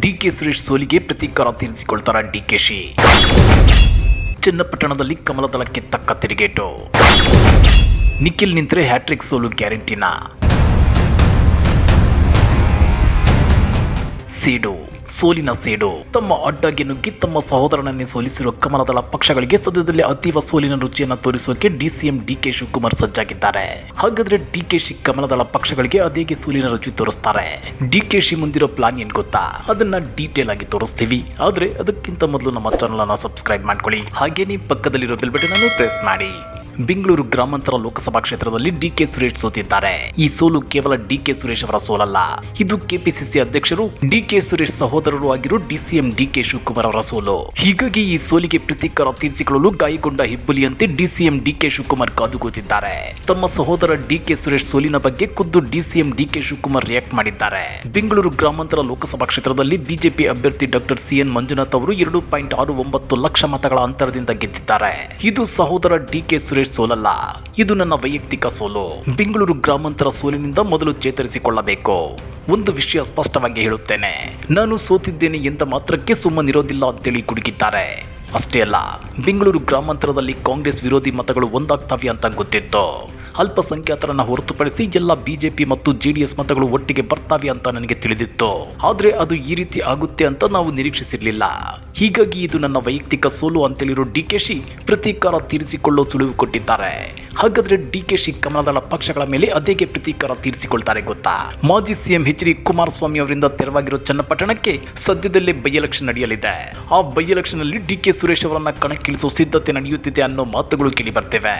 DK Suresh ಸೋಲಿಗೆ ಪ್ರತೀಕಾರ ತೀರಿಸಿಕೊಳ್ತಾರ ಡಿಕೆಶಿ. ಚನ್ನಪಟ್ಟಣದಲ್ಲಿ ಕಮಲದಳಕ್ಕೆ ತಕ್ಕ ತಿರುಗೇಟು. ನಿಖಿಲ್ ನಿಂತರೆ ಹ್ಯಾಟ್ರಿಕ್ ಸೋಲು ಗ್ಯಾರಂಟಿನ. ಸೇಡು, ಸೋಲಿನ ಸೇಡು. ತಮ್ಮ ಅಡ್ಡಗೆ ನುಗ್ಗಿ ತಮ್ಮ ಸಹೋದರನನ್ನೇ ಸೋಲಿಸಿರುವ ಕಮಲದಳ ಪಕ್ಷಗಳಿಗೆ ಸದ್ಯದಲ್ಲೇ ಅತೀವ ಸೋಲಿನ ರುಚಿಯನ್ನು ತೋರಿಸುವಕ್ಕೆ ಡಿಸಿಎಂ ಡಿಕೆ ಶಿವಕುಮಾರ್ ಸಜ್ಜಾಗಿದ್ದಾರೆ. ಹಾಗಾದ್ರೆ ಡಿಕೆಶಿ ಕಮಲದಳ ಪಕ್ಷಗಳಿಗೆ ಅದೇಗೆ ಸೋಲಿನ ರುಚಿ ತೋರಿಸ್ತಾರೆ? ಡಿಕೆಶಿ ಮುಂದಿರೋ ಪ್ಲಾನ್ ಏನ್ ಗೊತ್ತಾ? ಅದನ್ನ ಡೀಟೇಲ್ ಆಗಿ ತೋರಿಸ್ತೀವಿ. ಆದ್ರೆ ಅದಕ್ಕಿಂತ ಮೊದಲು ನಮ್ಮ ಚಾನಲ್ ಅನ್ನ ಸಬ್ಸ್ಕ್ರೈಬ್ ಮಾಡ್ಕೊಳ್ಳಿ. ಹಾಗೇನೇ ಪಕ್ಕದಲ್ಲಿರೋ ಬೆಲ್ ಬಟನ್ ಅನ್ನು ಪ್ರೆಸ್ ಮಾಡಿ. ಬೆಂಗಳೂರು ಗ್ರಾಮಾಂತರ ಲೋಕಸಭಾ ಕ್ಷೇತ್ರದಲ್ಲಿ ಡಿಕೆ ಸುರೇಶ್ ಸೋತಿದ್ದಾರೆ. ಈ ಸೋಲು ಕೇವಲ ಡಿಕೆ ಸುರೇಶ್ ಅವರ ಸೋಲಲ್ಲ, ಇದು ಕೆಪಿಸಿಸಿ ಅಧ್ಯಕ್ಷರು ಡಿಕೆ ಸುರೇಶ್ ಸಹೋದರರು ಆಗಿರೋ ಡಿಸಿಎಂ ಡಿಕೆ ಶಿವಕುಮಾರ್ ಅವರ ಸೋಲು. ಹೀಗಾಗಿ ಈ ಸೋಲಿಗೆ ಪ್ರತೀಕಾರ ತೀರಿಸಿಕೊಳ್ಳಲು ಗಾಯಗೊಂಡ ಹೆಬ್ಬುಲಿಯಂತೆ ಡಿಸಿಎಂ ಡಿಕೆ ಶಿವಕುಮಾರ್ ಕಾದು ಕೂತಿದ್ದಾರೆ. ತಮ್ಮ ಸಹೋದರ ಡಿಕೆ ಸುರೇಶ್ ಸೋಲಿನ ಬಗ್ಗೆ ಖುದ್ದು ಡಿಸಿಎಂ ಡಿಕೆ ಶಿವಕುಮಾರ್ ರಿಯಾಕ್ಟ್ ಮಾಡಿದ್ದಾರೆ. ಬೆಂಗಳೂರು ಗ್ರಾಮಾಂತರ ಲೋಕಸಭಾ ಕ್ಷೇತ್ರದಲ್ಲಿ ಬಿಜೆಪಿ ಅಭ್ಯರ್ಥಿ ಡಾಕ್ಟರ್ ಸಿಎನ್ ಮಂಜುನಾಥ್ ಅವರು 2.69 ಲಕ್ಷ ಮತಗಳ ಅಂತರದಿಂದ ಗೆದ್ದಿದ್ದಾರೆ. ಇದು ಸಹೋದರ ಡಿಕೆ ಸುರೇಶ್ ಸೋಲಲ್ಲ, ಇದು ನನ್ನ ವೈಯಕ್ತಿಕ ಸೋಲು. ಬೆಂಗಳೂರು ಗ್ರಾಮಾಂತರ ಸೋಲಿನಿಂದ ಮೊದಲು ಚೇತರಿಸಿಕೊಳ್ಳಬೇಕು. ಒಂದು ವಿಷಯ ಸ್ಪಷ್ಟವಾಗಿ ಹೇಳುತ್ತೇನೆ, ನಾನು ಸೋತಿದ್ದೇನೆ ಎಂದ ಮಾತ್ರಕ್ಕೆ ಸುಮ್ಮನಿರೋದಿಲ್ಲ ಅಂತೇಳಿ ಕುಡುಕಿದ್ದಾರೆ. ಅಷ್ಟೇ ಅಲ್ಲ, ಬೆಂಗಳೂರು ಗ್ರಾಮಾಂತರದಲ್ಲಿ ಕಾಂಗ್ರೆಸ್ ವಿರೋಧಿ ಮತಗಳು ಒಂದಾಗ್ತವೆ ಅಂತ ಗೊತ್ತಿತ್ತು. ಅಲ್ಪಸಂಖ್ಯಾತರನ್ನ ಹೊರತುಪಡಿಸಿ ಎಲ್ಲ ಬಿಜೆಪಿ ಮತ್ತು ಜೆಡಿಎಸ್ ಮತಗಳು ಒಟ್ಟಿಗೆ ಬರ್ತಾವೆ ಅಂತ ನನಗೆ ತಿಳಿದಿತ್ತು. ಆದ್ರೆ ಅದು ಈ ರೀತಿ ಆಗುತ್ತೆ ಅಂತ ನಾವು ನಿರೀಕ್ಷಿಸಿರ್ಲಿಲ್ಲ. ಹೀಗಾಗಿ ಇದು ನನ್ನ ವೈಯಕ್ತಿಕ ಸೋಲು ಅಂತೇಳಿರೋ ಡಿಕೆಶಿ ಪ್ರತೀಕಾರ ತೀರಿಸಿಕೊಳ್ಳೋ ಸುಳಿವು ಕೊಟ್ಟಿದ್ದಾರೆ. ಹಾಗಾದ್ರೆ ಡಿಕೆಶಿ ಕಮಲದಳ ಪಕ್ಷಗಳ ಮೇಲೆ ಅದೇಗೆ ಪ್ರತೀಕಾರ ತೀರಿಸಿಕೊಳ್ತಾರೆ ಗೊತ್ತಾ? ಮಾಜಿ ಸಿಎಂ ಎಚ್.ಡಿ. ಕುಮಾರಸ್ವಾಮಿ ಅವರಿಂದ ತೆರವಾಗಿರೋ ಚನ್ನಪಟ್ಟಣಕ್ಕೆ ಸದ್ಯದಲ್ಲೇ ಬೈ ಎಲೆಕ್ಷನ್ ನಡೆಯಲಿದೆ. ಆ ಬೈ ಎಲೆಕ್ಷನ್ ಅಲ್ಲಿ ಡಿಕೆ ಸುರೇಶ್ ಅವರನ್ನ ಕಣಕ್ಕಿಳಿಸೋ ಸಿದ್ಧತೆ ನಡೆಯುತ್ತಿದೆ ಅನ್ನೋ ಮಾತುಗಳು ಕೇಳಿ ಬರ್ತಿವೆ.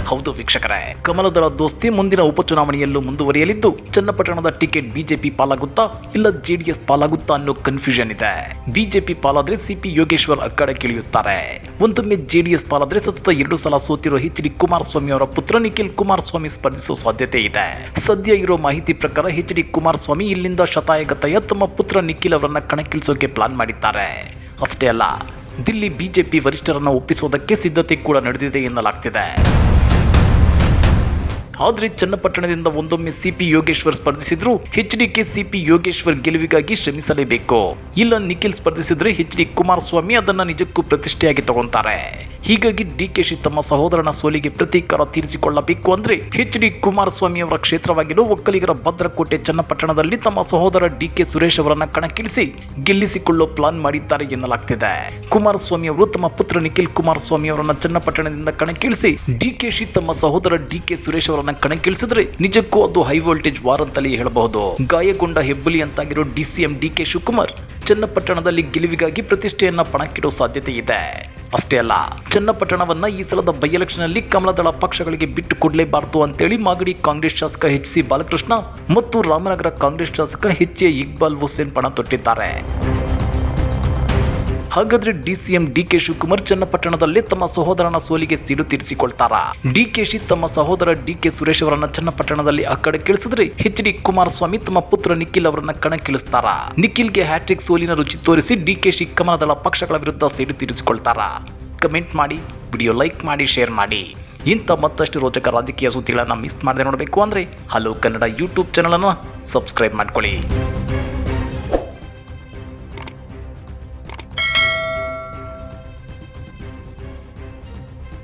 ಹೌದು ವೀಕ್ಷಕರೇ, ಕಮಲದಳ ದೋಸ್ತಿ ಮುಂದಿನ ಉಪಚುನಾವಣೆಯಲ್ಲೂ ಮುಂದುವರಿಯಲಿದ್ದು ಚನ್ನಪಟ್ಟಣದ ಟಿಕೆಟ್ ಬಿಜೆಪಿ ಪಾಲಾಗುತ್ತಾ ಇಲ್ಲ ಜೆಡಿಎಸ್ ಪಾಲಾಗುತ್ತಾ ಅನ್ನೋ ಕನ್ಫ್ಯೂಷನ್ ಇದೆ. ಬಿಜೆಪಿ ಪಾಲಾದ್ರೆ ಸಿಪಿ ಯೋಗೇಶ್ವರ್ ಅಖಾಡಕ್ಕಿಳಿಯುತ್ತಾರೆ. ಒಂದೊಮ್ಮೆ ಜೆಡಿಎಸ್ ಪಾಲಾದ್ರೆ ಸತತ 2 ಸಲ ಸೋತಿರೋ ಎಚ್.ಡಿ. ಕುಮಾರಸ್ವಾಮಿ ಅವರ ಪುತ್ರ ನಿಖಿಲ್ ಕುಮಾರಸ್ವಾಮಿ ಸ್ಪರ್ಧಿಸುವ ಸಾಧ್ಯತೆ ಇದೆ. ಸದ್ಯ ಇರೋ ಮಾಹಿತಿ ಪ್ರಕಾರ ಎಚ್.ಡಿ. ಕುಮಾರಸ್ವಾಮಿ ಇಲ್ಲಿಂದ ಶತಾಯಗತಾಯ ತಮ್ಮ ಪುತ್ರ ನಿಖಿಲ್ ಅವರನ್ನ ಕಣಕ್ಕಿಳಿಸೋಕೆ ಪ್ಲಾನ್ ಮಾಡಿದ್ದಾರೆ. ಅಷ್ಟೇ ಅಲ್ಲ, ದಿಲ್ಲಿ ಬಿಜೆಪಿ ವರಿಷ್ಠರನ್ನು ಒಪ್ಪಿಸುವುದಕ್ಕೆ ಸಿದ್ಧತೆ ಕೂಡ ನಡೆದಿದೆ ಎನ್ನಲಾಗ್ತಿದೆ. ಆದ್ರೆ ಚನ್ನಪಟ್ಟಣದಿಂದ ಒಂದೊಮ್ಮೆ ಸಿಪಿ ಯೋಗೇಶ್ವರ್ ಸ್ಪರ್ಧಿಸಿದ್ರು ಎಚ್.ಡಿ.ಕೆ ಸಿಪಿ ಯೋಗೇಶ್ವರ್ ಗೆಲುವಿಗಾಗಿ ಶ್ರಮಿಸಲೇಬೇಕು. ಇಲ್ಲ ನಿಖಿಲ್ ಸ್ಪರ್ಧಿಸಿದ್ರೆ ಎಚ್.ಡಿ. ಕುಮಾರಸ್ವಾಮಿ ಅದನ್ನ ನಿಜಕ್ಕೂ ಪ್ರತಿಷ್ಠೆಯಾಗಿ ತಗೊಂತಾರೆ. ಹೀಗಾಗಿ ಡಿಕೆಶಿ ತಮ್ಮ ಸಹೋದರನ ಸೋಲಿಗೆ ಪ್ರತೀಕಾರ ತೀರಿಸಿಕೊಳ್ಳಬೇಕು ಅಂದ್ರೆ ಎಚ್.ಡಿ. ಕುಮಾರಸ್ವಾಮಿ ಅವರ ಕ್ಷೇತ್ರವಾಗಿರೋ ಒಕ್ಕಲಿಗರ ಭದ್ರಕೋಟೆ ಚನ್ನಪಟ್ಟಣದಲ್ಲಿ ತಮ್ಮ ಸಹೋದರ ಡಿಕೆ ಸುರೇಶ್ ಅವರನ್ನ ಕಣಕ್ಕಿಳಿಸಿ ಗೆಲ್ಲಿಸಿಕೊಳ್ಳೋ ಪ್ಲಾನ್ ಮಾಡಿದ್ದಾರೆ ಎನ್ನಲಾಗ್ತಿದೆ. ಕುಮಾರಸ್ವಾಮಿ ಅವರು ತಮ್ಮ ಪುತ್ರ ನಿಖಿಲ್ ಕುಮಾರಸ್ವಾಮಿ ಅವರನ್ನ ಚನ್ನಪಟ್ಟಣದಿಂದ ಕಣಕ್ಕಿಳಿಸಿ ಡಿಕೆಶಿ ತಮ್ಮ ಸಹೋದರ ಡಿಕೆ ಸುರೇಶ್ ಅವರನ್ನ ಕಣಕ್ಕಿಳಿಸಿದ್ರೆ ನಿಜಕ್ಕೂ ಅದು ಹೈ ವೋಲ್ಟೇಜ್ ವಾರ್ ಅಂತಲೇ ಹೇಳಬಹುದು. ಗಾಯಗೊಂಡ ಹೆಬ್ಬುಲಿ ಅಂತಾಗಿರೋ ಡಿಸಿಎಂ ಡಿಕೆ ಶಿವಕುಮಾರ್ ಚನ್ನಪಟ್ಟಣದಲ್ಲಿ ಗೆಲುವಿಗಾಗಿ ಪ್ರತಿಷ್ಠೆಯನ್ನ ಪಣಕ್ಕಿಡೋ ಸಾಧ್ಯತೆ ಇದೆ. ಅಷ್ಟೇ ಅಲ್ಲ, ಚನ್ನಪಟ್ಟಣವನ್ನ ಈ ಸಲದ ಬೈ ಎಲೆಕ್ಷನ್ ಅಲ್ಲಿ ಕಮಲದಳ ಪಕ್ಷಗಳಿಗೆ ಬಿಟ್ಟು ಕೊಡಲೇಬಾರದು ಅಂತೇಳಿ ಮಾಗಡಿ ಕಾಂಗ್ರೆಸ್ ಶಾಸಕ ಎಚ್.ಸಿ. ಬಾಲಕೃಷ್ಣ ಮತ್ತು ರಾಮನಗರ ಕಾಂಗ್ರೆಸ್ ಶಾಸಕ ಎಚ್.ಎ. ಇಕ್ಬಾಲ್ ಹುಸೇನ್ ಪಣ ತೊಟ್ಟಿದ್ದಾರೆ. ಹಾಗಾದ್ರೆ ಡಿಸಿಎಂ ಡಿಕೆ ಶಿವಕುಮಾರ್ ಚನ್ನಪಟ್ಟಣದಲ್ಲಿ ತಮ್ಮ ಸಹೋದರನ ಸೋಲಿಗೆ ಸಿಡು ತೀರಿಸಿಕೊಳ್ತಾರಾ? ಡಿಕೆಶಿ ತಮ್ಮ ಸಹೋದರ ಡಿಕೆ ಸುರೇಶ್ ಅವರನ್ನ ಚನ್ನಪಟ್ಟಣದಲ್ಲಿ ಕಣಕ್ಕಿಳಿಸಿದ್ರೆ ಎಚ್.ಡಿ. ಕುಮಾರಸ್ವಾಮಿ ತಮ್ಮ ಪುತ್ರ ನಿಖಿಲ್ ಅವರನ್ನ ಕಣಕ್ಕಿಳಿಸ್ತಾರಾ? ನಿಖಿಲ್ಗೆ ಹ್ಯಾಟ್ರಿಕ್ ಸೋಲಿನ ರುಚಿ ತೋರಿಸಿ ಡಿಕೆಶಿ ಕಮಲದಳ ಪಕ್ಷಗಳ ವಿರುದ್ಧ ಸಿಡು ತೀರಿಸಿಕೊಳ್ತಾರಾ? ಕಮೆಂಟ್ ಮಾಡಿ, ವಿಡಿಯೋ ಲೈಕ್ ಮಾಡಿ, ಶೇರ್ ಮಾಡಿ. ಇಂಥ ಮತ್ತಷ್ಟು ರೋಚಕ ರಾಜಕೀಯ ಸುದ್ದಿಗಳನ್ನು ಮಿಸ್ ಮಾಡದೆ ನೋಡಬೇಕು ಅಂದ್ರೆ ಹಲೋ ಕನ್ನಡ ಯೂಟ್ಯೂಬ್ ಚಾನಲ್ ಅನ್ನು ಸಬ್ಸ್ಕ್ರೈಬ್ ಮಾಡ್ಕೊಳ್ಳಿ.